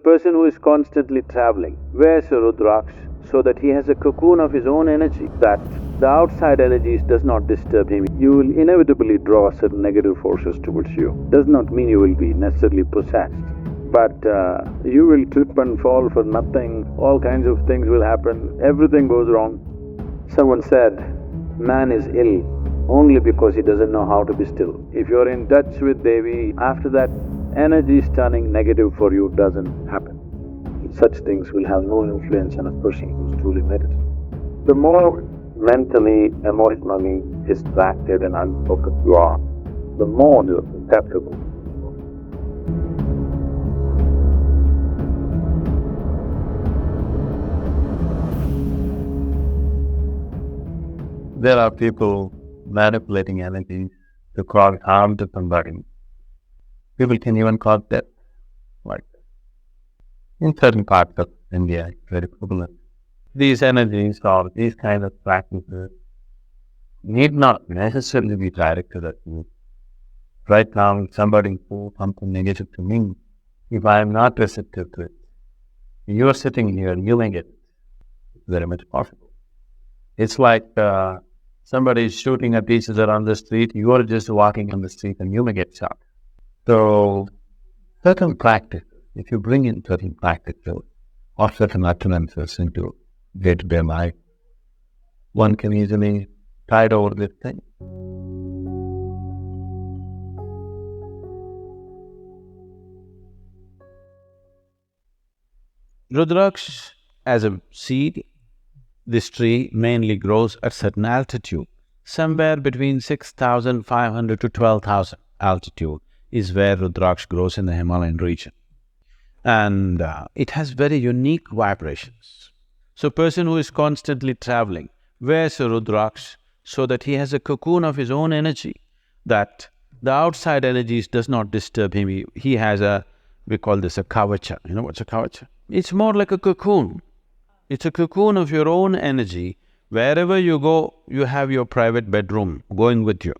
person who is constantly traveling wears a Rudraksh so that he has a cocoon of his own energy, that the outside energies does not disturb him. You will inevitably draw certain negative forces towards you. Does not mean you will be necessarily possessed, but you will trip and fall for nothing, all kinds of things will happen, everything goes wrong. Someone said, man is ill only because he doesn't know how to be still. If you're in touch with Devi, after that, energy is turning negative for you doesn't happen. Such things will have no influence on a person who's truly meditative. The more mentally, emotionally distracted and unfocused you are, the more you're susceptible. There are people manipulating energy to cause harm to somebody. People can even cause death, like in certain parts of India, it's very prevalent. These energies or these kind of practices need not necessarily be directed at you. Right now, if somebody says something negative to me, if I am not receptive to it, you are sitting here, you may get it. It's very much possible. It's like somebody is shooting at each other on the street, you are just walking on the street and you may get shot. So, certain practices, if you bring in certain practices or certain utterances into day-to-day life, one can easily tide over this thing. Rudraksh as a seed, this tree mainly grows at certain altitude. Somewhere between 6,500 to 12,000 altitude is where Rudraksh grows in the Himalayan region. And it has very unique vibrations. So person who is constantly traveling wears a Rudraksh so that he has a cocoon of his own energy, that the outside energies does not disturb him. He has a… we call this a kavacha. You know what's a kavacha? It's more like a cocoon. It's a cocoon of your own energy. Wherever you go, you have your private bedroom going with you.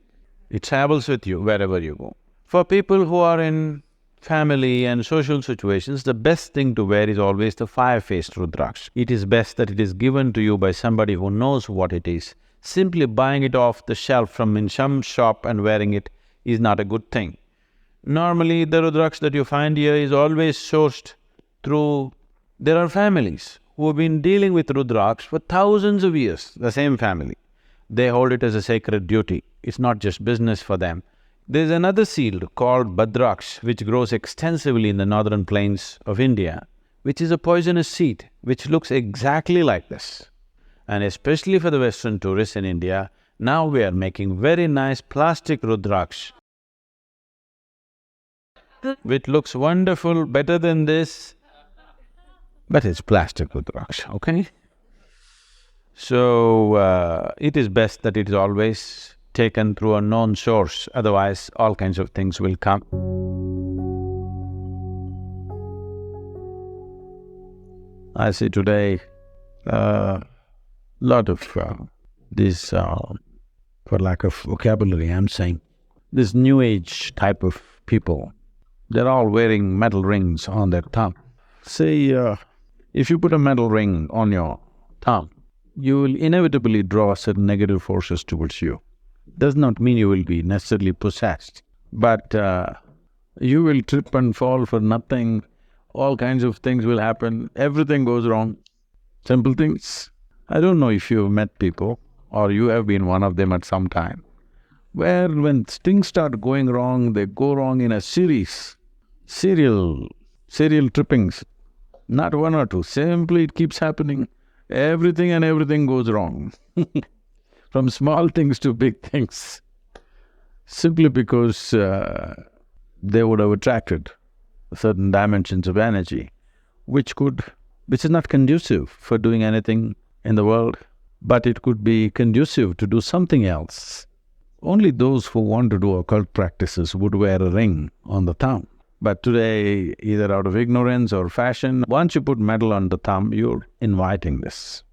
It travels with you wherever you go. For people who are in family and social situations, the best thing to wear is always the fire-faced Rudraksh. It is best that it is given to you by somebody who knows what it is. Simply buying it off the shelf from in some shop and wearing it is not a good thing. Normally, the Rudraksh that you find here is always sourced through… there are families who have been dealing with Rudraksh for thousands of years, the same family. They hold it as a sacred duty, it's not just business for them. There's another seed called Bhadraksh, which grows extensively in the northern plains of India, which is a poisonous seed, which looks exactly like this. And especially for the Western tourists in India, now we are making very nice plastic Rudraksh, which looks wonderful, better than this, but it's plastic Rudraksh, okay? So, it is best that it is always taken through a known source, otherwise all kinds of things will come. I see today lot of this, for lack of vocabulary, I'm saying, this new age type of people, they're all wearing metal rings on their thumb. Say, if you put a metal ring on your thumb, you will inevitably draw certain negative forces towards you. Does not mean you will be necessarily possessed, but you will trip and fall for nothing, all kinds of things will happen, everything goes wrong. Simple things. I don't know if you've met people or you have been one of them at some time, where when things start going wrong, they go wrong in a series, serial trippings, not one or two, simply it keeps happening. Everything and everything goes wrong from small things to big things, simply because they would have attracted certain dimensions of energy, which is not conducive for doing anything in the world, but it could be conducive to do something else. Only those who want to do occult practices would wear a ring on the thumb. But today, either out of ignorance or fashion, once you put metal on the thumb, you're inviting this.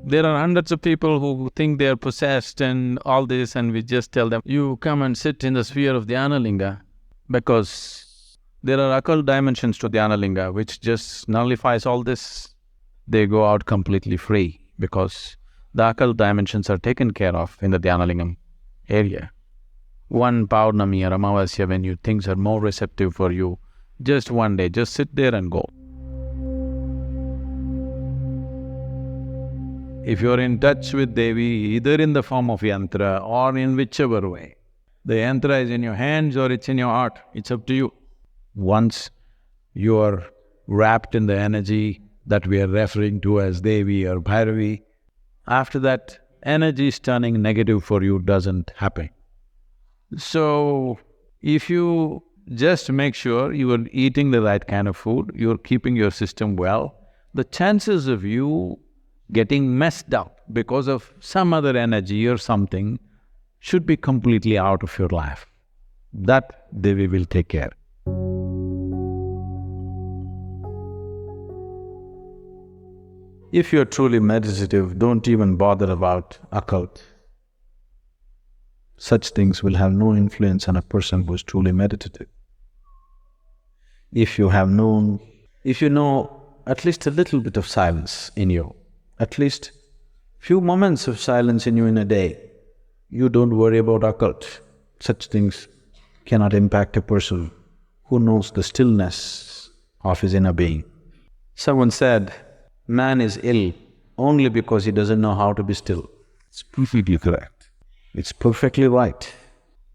There are hundreds of people who think they are possessed and all this, and we just tell them, you come and sit in the sphere of Dhyana Linga, because there are occult dimensions to Dhyana Linga which just nullifies all this. They go out completely free because the occult dimensions are taken care of in the Dhyana Lingam area. One Paurnami or Amavasya, when things are more receptive for you, just one day, just sit there and go. If you're in touch with Devi, either in the form of yantra or in whichever way, the yantra is in your hands or it's in your heart, it's up to you. Once you are wrapped in the energy that we are referring to as Devi or Bhairavi, after that, energy is turning negative for you doesn't happen. So, if you just make sure you are eating the right kind of food, you're keeping your system well, the chances of you getting messed up because of some other energy or something should be completely out of your life. That Devi will take care. If you're truly meditative, don't even bother about occult. Such things will have no influence on a person who is truly meditative. If you know at least a little bit of silence in you, at least few moments of silence in you in a day, you don't worry about occult. Such things cannot impact a person who knows the stillness of his inner being. Someone said, man is ill only because he doesn't know how to be still. It's perfectly correct. It's perfectly right.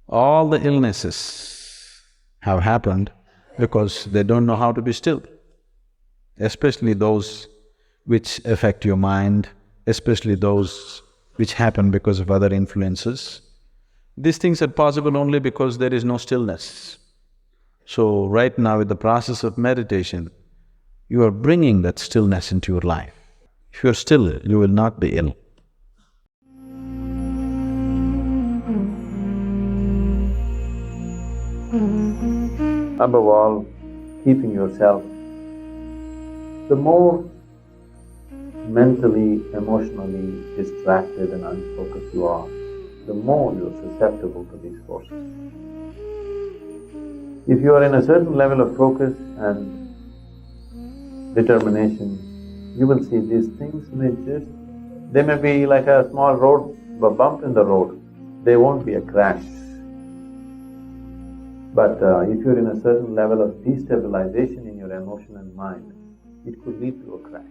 All the illnesses have happened because they don't know how to be still, especially those which affect your mind, especially those which happen because of other influences. These things are possible only because there is no stillness. So right now with the process of meditation, you are bringing that stillness into your life. If you're still, you will not be ill. Above all, keeping yourself. The more mentally, emotionally distracted and unfocused you are, the more you're susceptible to these forces. If you are in a certain level of focus and determination, you will see these things they may be like a small road, a bump in the road, they won't be a crash. But if you're in a certain level of destabilization in your emotion and mind, it could lead to a crash.